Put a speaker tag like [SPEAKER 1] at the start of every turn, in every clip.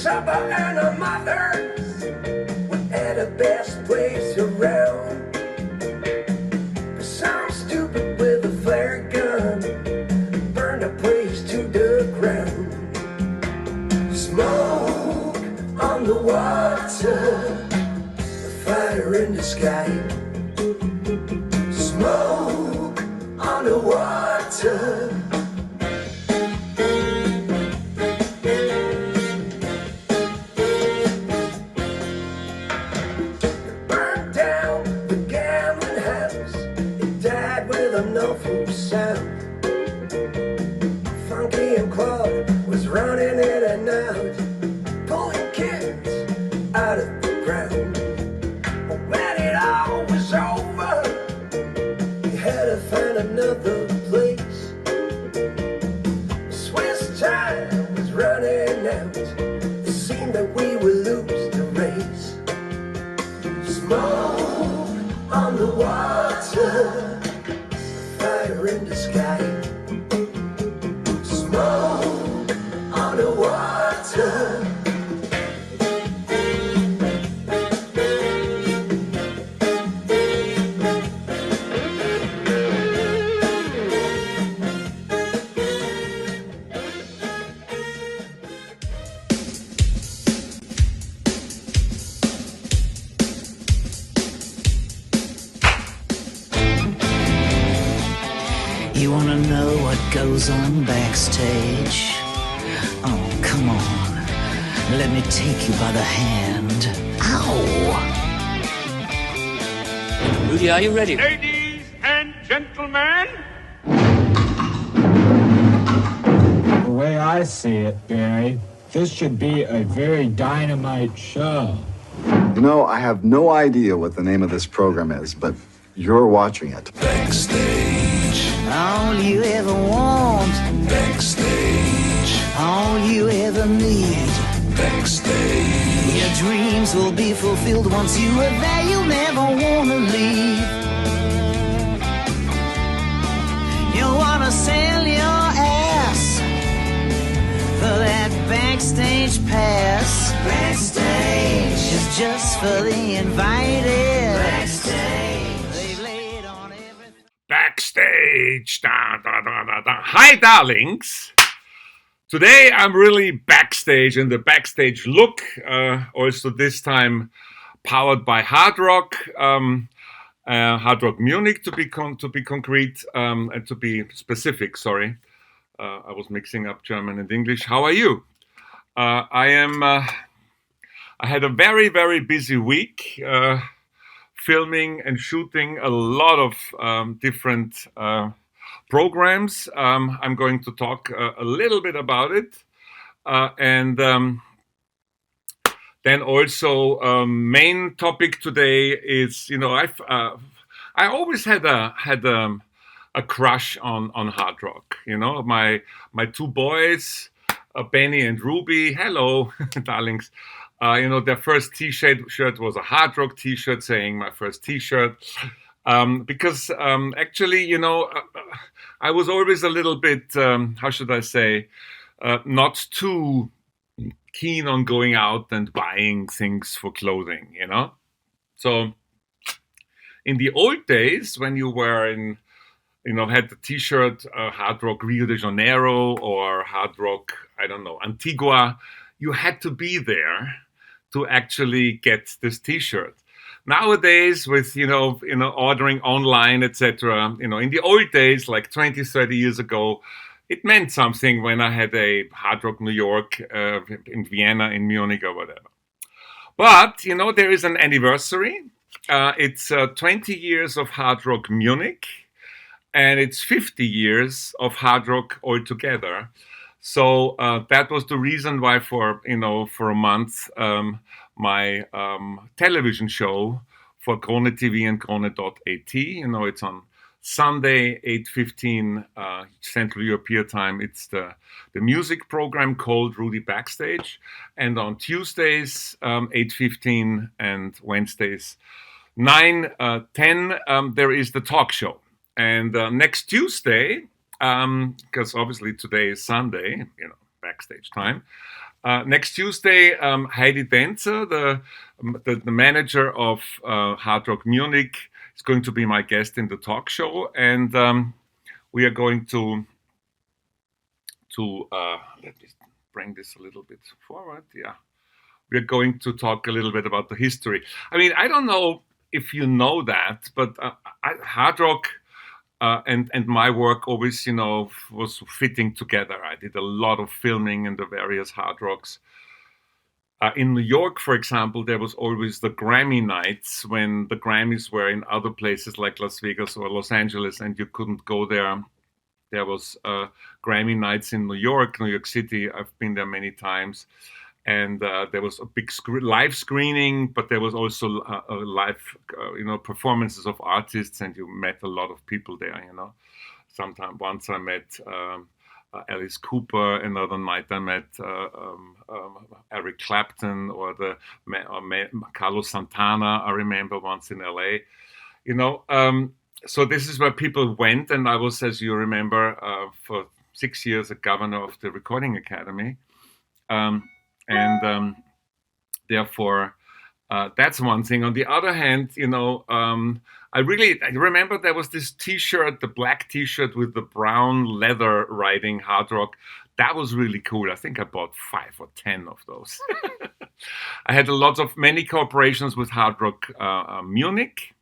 [SPEAKER 1] supper and a mother at the best place around. Some stupid with a flare gun burned the place to the ground. Smoke on the water, fire in the sky. Smoke on the water. Burned down the gambling house. It died with an awful sound. Funky and Claude was running in and out, pulling kids out of the ground. But when it all was over, we had to find another place. Swiss time was running out. It seemed that we would lose the race. Smoke on the water, fire in the sky. Smoke on the water.
[SPEAKER 2] You wanna know what goes on backstage? Oh, come on. Let me take you by the hand. Ow!
[SPEAKER 3] Rudy, are you ready?
[SPEAKER 4] Ladies and gentlemen,
[SPEAKER 5] The way I see it, Barry, this should be a very dynamite show.
[SPEAKER 6] You know, I have no idea what the name of this program is, but you're watching it.
[SPEAKER 1] Backstage,
[SPEAKER 2] All you ever want,
[SPEAKER 1] backstage,
[SPEAKER 2] all you ever need.
[SPEAKER 1] backstage.
[SPEAKER 2] Your dreams will be fulfilled once you are there. You'll never wanna leave. You wanna sell your ass for that backstage pass. Backstage is just for the invited. Backstage, they've laid on everything.
[SPEAKER 4] backstage. Da, da, da, da, da. Hi, darlings. Today I'm really backstage in the backstage look. Also this time powered by Hardrock, Hardrock Munich to be concrete and to be specific. Sorry, I was mixing up German and English. How are you? I had a very busy week. Filming and shooting a lot of different programs. I'm going to talk a little bit about it, and then also main topic today is, you know, I always had a crush on hard rock. You know, my two boys, Benny and Ruby. Hello, darlings. You know, their first T-shirt was a Hard Rock T-shirt saying my first T-shirt. Because actually, you know, I was always a little bit, how should I say, not too keen on going out and buying things for clothing, you know. So in the old days, when you were in, you know, had the T-shirt Hard Rock Rio de Janeiro or Hard Rock, I don't know, Antigua, you had to be there to actually get this T-shirt. Nowadays, with, you know, ordering online, etc., you know, in the old days, like 20, 30 years ago, it meant something when I had a Hard Rock New York, in Vienna, in Munich, or whatever. But, you know, there is an anniversary. It's 20 years of Hard Rock Munich, and it's 50 years of Hard Rock altogether. So that was the reason why for a month, my television show for Krone TV and Krone.at, you know, it's on Sunday, 8:15 Central European time. It's the music program called RUDI Backstage. And on Tuesdays, 8:15 and Wednesdays, 9:10, there is the talk show. And next Tuesday, because obviously today is Sunday, you know, backstage time. Next Tuesday, Heidi Denzer, the manager of Hardrock Munich, is going to be my guest in the talk show, and we are going to let me bring this a little bit forward. Yeah, we're going to talk a little bit about the history. I mean, I don't know if you know that, but hard rock and my work always, was fitting together. I did a lot of filming in the various hard rocks. In New York, for example, there was always the Grammy nights when the Grammys were in other places like Las Vegas or Los Angeles, and you couldn't go there. There was Grammy nights in New York City. I've been there many times. And there was a big live screening, but there was also a live, performances of artists, and you met a lot of people there. Once I met Alice Cooper. Another night I met Eric Clapton or Carlos Santana. I remember once in LA. So this is where people went, and I was, as you remember, for 6 years a governor of the Recording Academy. Therefore, that's one thing. On the other hand, I remember there was this T-shirt, the black T-shirt with the brown leather writing hard rock. That was really cool. I think I bought 5 or 10 of those. I had many cooperations with Hard Rock Munich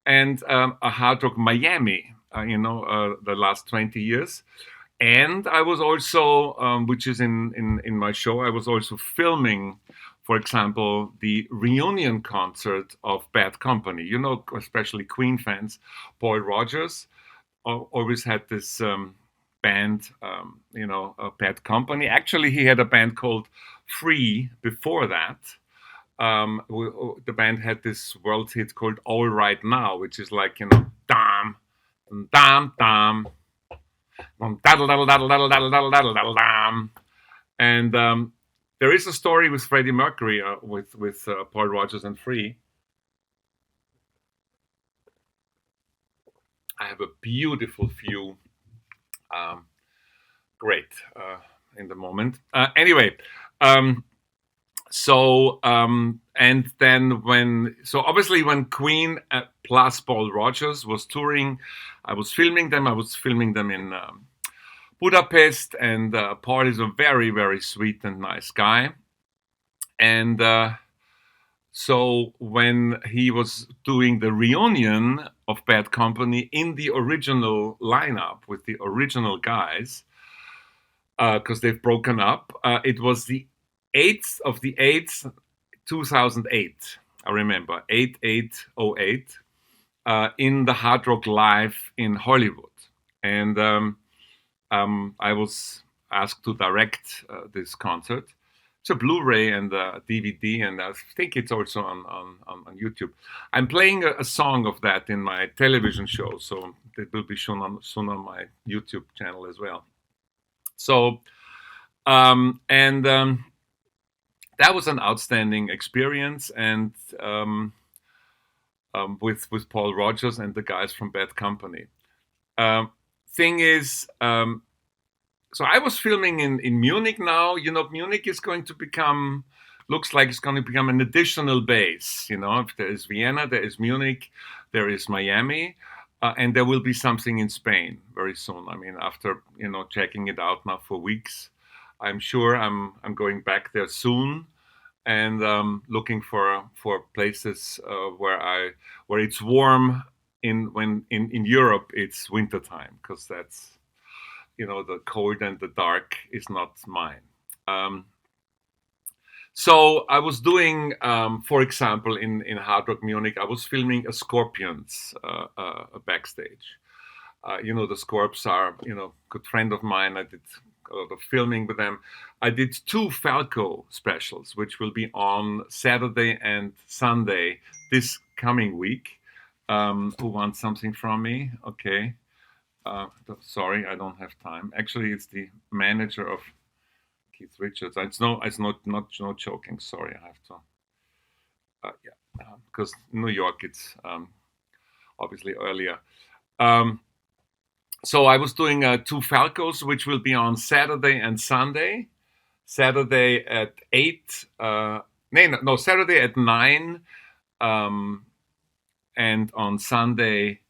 [SPEAKER 4] and a Hard Rock Miami, the last 20 years. And I was also, which is in my show, I was also filming, for example, the reunion concert of Bad Company. Especially Queen fans. Paul Rodgers always had this band, Bad Company. Actually, he had a band called Free before that. The band had this world hit called All Right Now, which is like, dam, dam, dam. And there is a story with Freddie Mercury with Paul Rodgers and Free. I have a beautiful view. Great in the moment. Anyway, and then obviously when Queen plus Paul Rodgers was touring, I was filming them. I was filming them in Budapest, and Paul is a very, very sweet and nice guy. And so when he was doing the reunion of Bad Company in the original lineup with the original guys, because they've broken up, it was the 8th of the 8th, 2008. I remember 8808 in the Hard Rock Live in Hollywood, and I was asked to direct this concert. It's a Blu-ray and a DVD, and I think it's also on YouTube. I'm playing a song of that in my television show, so it will be shown soon on my YouTube channel as well. So, that was an outstanding experience, and with Paul Rodgers and the guys from Bad Company. Thing is, so I was filming in Munich now. Munich is going to looks like it's going to become an additional base. If there is Vienna, there is Munich, there is Miami, and there will be something in Spain very soon. I mean, after checking it out now for weeks, I'm sure I'm going back there soon, and looking for places where it's warm. In Europe it's wintertime, because that's the cold and the dark is not mine. So I was doing, for example, in Hard Rock Munich, I was filming a Scorpions backstage. The Scorps are a good friend of mine. I did a lot of filming with them. I did 2 Falco specials, which will be on Saturday and Sunday this coming week. Who wants something from me? Okay. Sorry, I don't have time. Actually, it's the manager of Keith Richards. It's not joking. Sorry, I have to. Because New York, it's obviously earlier. So I was doing 2 Falcos, which will be on Saturday and Sunday. Saturday at 8, no, Saturday at 9, and on Sunday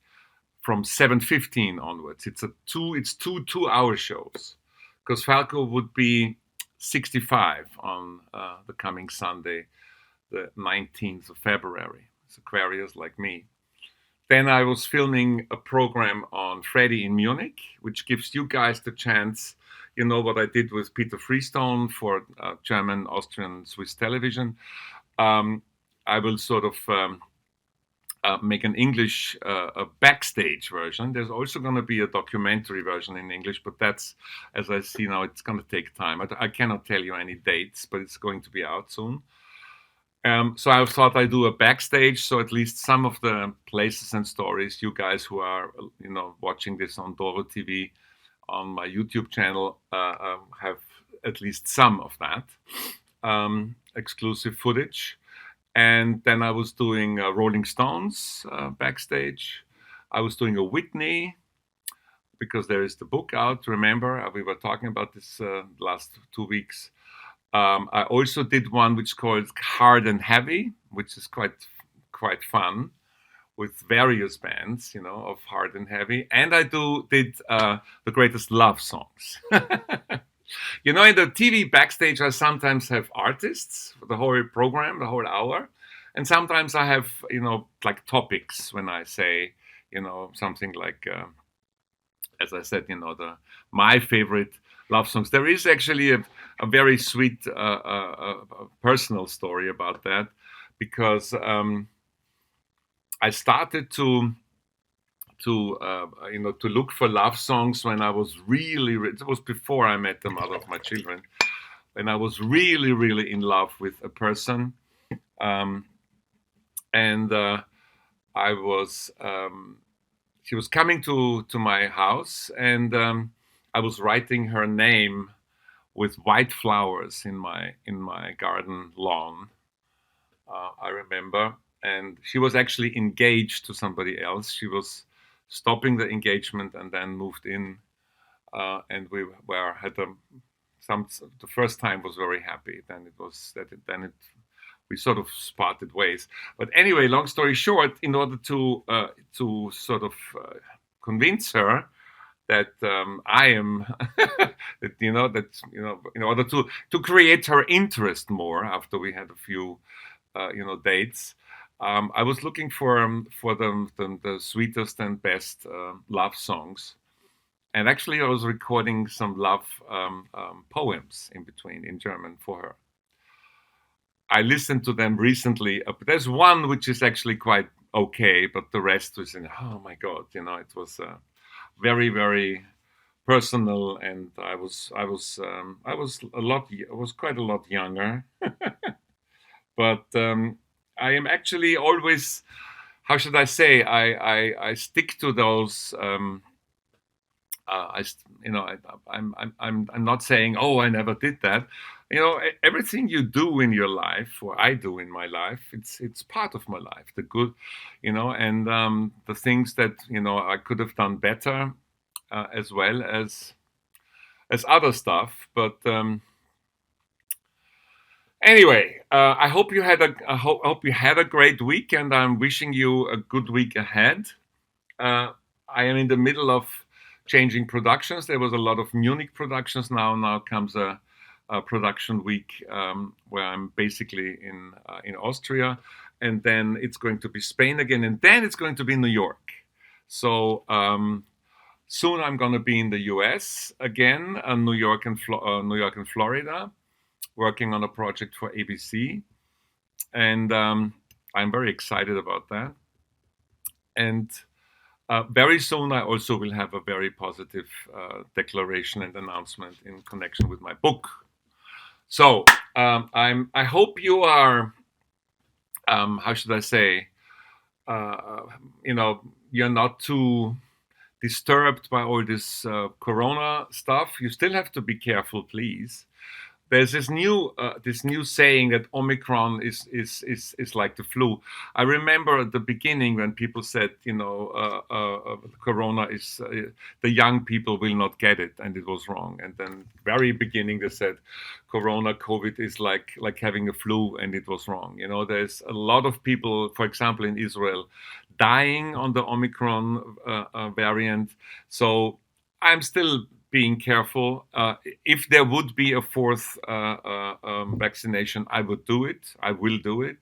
[SPEAKER 4] from 7:15 onwards. It's two 2-hour shows, because Falco would be 65 on the coming Sunday, the 19th of February. It's Aquarius like me. Then I was filming a program on Freddie in Munich, which gives you guys the chance, you know, what I did with Peter Freestone for German, Austrian, Swiss television. I will sort of make an English a backstage version. There's also going to be a documentary version in English, but that's, as I see now, it's going to take time. I cannot tell you any dates, but it's going to be out soon. So I thought I'd do a backstage, so at least some of the places and stories, you guys who are, you know, watching this on Doro TV, on my YouTube channel, have at least some of that exclusive footage. And then I was doing Rolling Stones backstage. I was doing a Whitney, because there is the book out. Remember, we were talking about this last 2 weeks. I also did one which is called Hard and Heavy, which is quite fun, with various bands, you know, of Hard and Heavy. And I did the greatest love songs. You know, in the TV backstage, I sometimes have artists for the whole program, the whole hour. And sometimes I have, you know, like topics when I say, you know, something like, as I said, you know, my favorite love songs. There is actually a very sweet personal story about that, because I started to look for love songs when I was it was before I met the mother of my children, and I was really in love with a person, and I was she was coming to my house, and I was writing her name with white flowers in my garden lawn. I remember, and she was actually engaged to somebody else. She was stopping the engagement and then moved in, and we had the first time was very happy. Then we sort of parted ways. But anyway, long story short, in order to sort of convince her that I am, in order to create her interest more after we had a few, dates, I was looking for the sweetest and best love songs, and actually I was recording some love poems in between in German for her. I listened to them recently. There's one which is actually quite okay, but the rest was oh my God, it was very, very personal, and I was quite a lot younger, but I am actually always, how should I say, I stick to those. I'm not saying, oh, I never did that. Everything you do in your life, or I do in my life, it's part of my life. The good, and the things that I could have done better, as well as other stuff. But anyway, I hope you had a great week, and I'm wishing you a good week ahead. I am in the middle of changing productions. There was a lot of Munich productions. Now comes a production week where I'm basically in Austria, and then it's going to be Spain again, and then it's going to be New York. So soon I'm going to be in the U.S. again, New York and Florida, working on a project for ABC, and I'm very excited about that. And very soon, I also will have a very positive declaration and announcement in connection with my book. So I hope you are, how should I say, you're not too disturbed by all this Corona stuff. You still have to be careful, please. there's this new saying that Omicron is like the flu. I remember at the beginning when people said, Corona is the young people will not get it, and it was wrong. And then very beginning they said, COVID is like having a flu, and it was wrong. There's a lot of people, for example, in Israel, dying on the Omicron variant. So I'm still being careful. If there would be a fourth vaccination, I would do it. I will do it.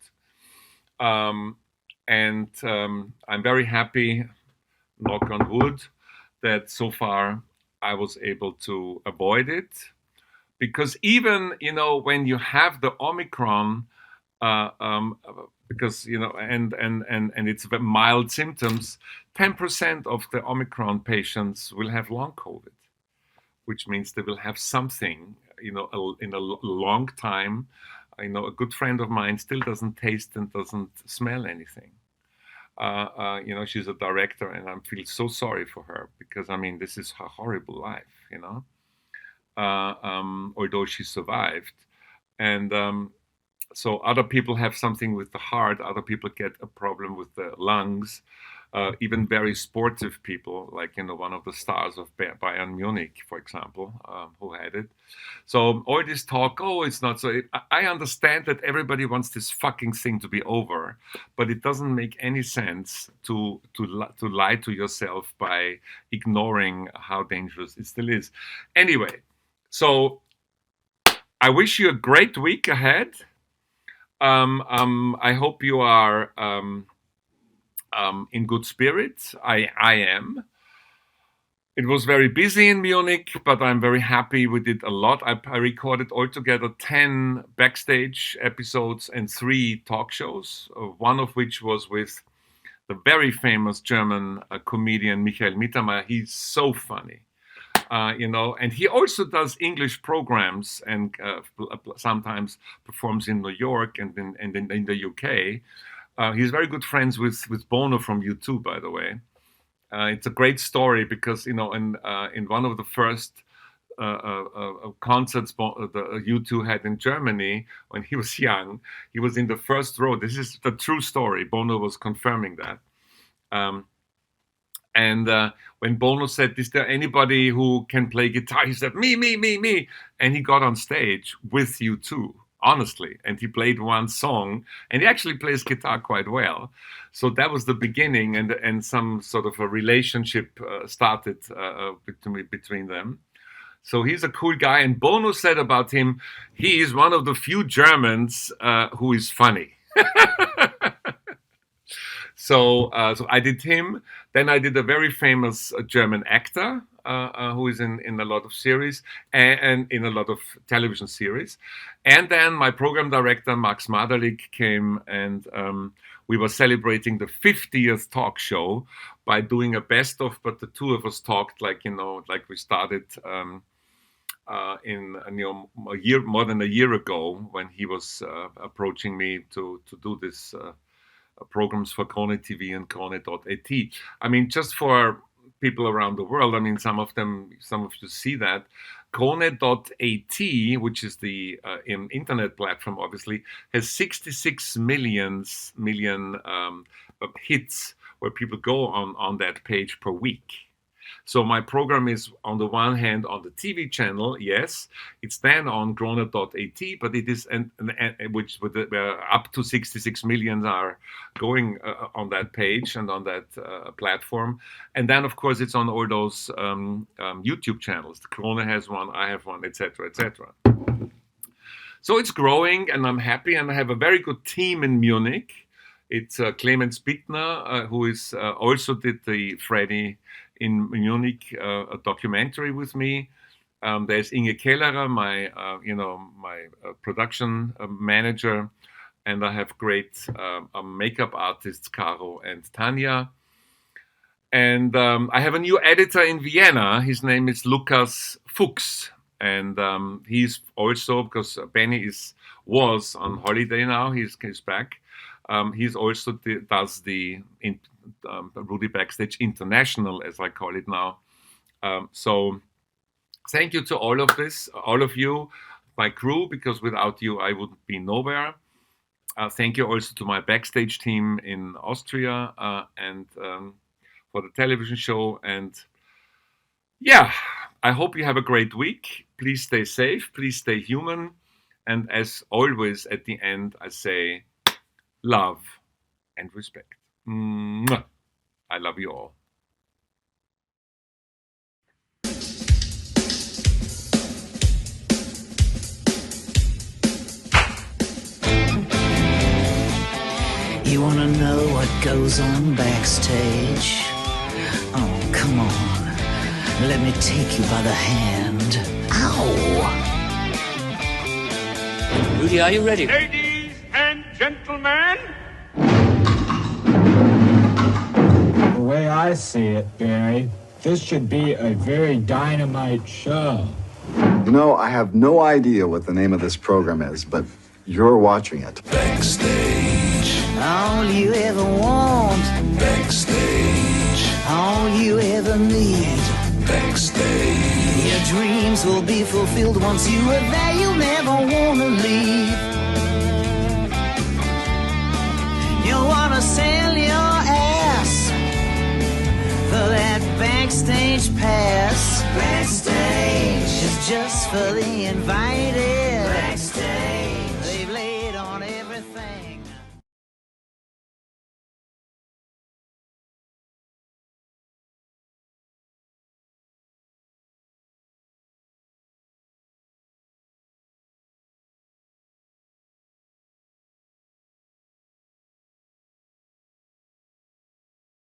[SPEAKER 4] And I'm very happy, knock on wood, that so far I was able to avoid it. Because even, when you have the Omicron, because, and it's mild symptoms, 10% of the Omicron patients will have long COVID, which means they will have something, in a long time. A good friend of mine still doesn't taste and doesn't smell anything. She's a director, and I feel so sorry for her because, this is her horrible life, although she survived. And so other people have something with the heart, other people get a problem with the lungs. Even very sportive people, like one of the stars of Bayern Munich, for example, who had it. So all this talk, it's not so. I understand that everybody wants this fucking thing to be over, but it doesn't make any sense to lie to yourself by ignoring how dangerous it still is. Anyway, so I wish you a great week ahead. I hope you are. In good spirits. I am. It was very busy in Munich, but I'm very happy. We did a lot. I recorded altogether 10 backstage episodes and 3 talk shows, one of which was with the very famous German comedian Mittermeier. He's so funny. And he also does English programs and sometimes performs in New York and in the UK. He's very good friends with Bono from U2, by the way. It's a great story because, in one of the first concerts the U2 had in Germany when he was young, he was in the first row. This is the true story. Bono was confirming that. And when Bono said, "Is there anybody who can play guitar?" He said, me. And he got on stage with U2. Honestly, and he played one song, and he actually plays guitar quite well. So that was the beginning, and some sort of a relationship started between them. So he's a cool guy, and Bono said about him, he is one of the few Germans who is funny. So I did him. Then I did a very famous German actor who is in a lot of series and in a lot of television series. And then my program director, Max Maderlik, came, and we were celebrating the 50th talk show by doing a best of, but the two of us talked like we started in a year, more than a year ago, when he was approaching me to do this programs for Krone TV and Krone.at. Just for people around the world, some of you see that. Krone.at, which is the internet platform, obviously, has 66 million hits where people go on that page per week. So my program is, on the one hand, on the TV channel, yes, it's then on Krone.at, but it is, which where up to 66 million are going on that page and on that platform. And then, of course, it's on all those YouTube channels. Krone has one, I have one, etc., etc. So it's growing, and I'm happy, and I have a very good team in Munich. It's Clemens Bittner, who is also did the Freddie in Munich, a documentary with me. There's Inge Kellerer, my production manager, and I have great makeup artists, Caro and Tanya. And I have a new editor in Vienna. His name is Lukas Fuchs, and he's also, because Benny was on holiday now, he's back. He's also does the RUDI Backstage International, as I call it now. So thank you to all of you. my crew, because without you, I wouldn't be nowhere. Thank you also to my backstage team in Austria and for the television show. And yeah, I hope you have a great week. Please stay safe. Please stay human. And as always, at the end, I say love and respect. Mwah. I love you all.
[SPEAKER 2] You wanna know what goes on backstage? Oh, come on. Let me take you by the hand. Ow!
[SPEAKER 3] Rudy, are you ready?
[SPEAKER 5] Ladies and gentlemen, the way I see it, Barry, this should be a very dynamite show.
[SPEAKER 6] You know, I have no idea what the name of this program is, but you're watching it.
[SPEAKER 1] Backstage,
[SPEAKER 2] All you ever want,
[SPEAKER 1] backstage,
[SPEAKER 2] all you ever need.
[SPEAKER 1] backstage,
[SPEAKER 2] Your dreams will be fulfilled once you are there. You'll never wanna leave. You wanna sell your ass for that backstage pass. Backstage is just for the invited.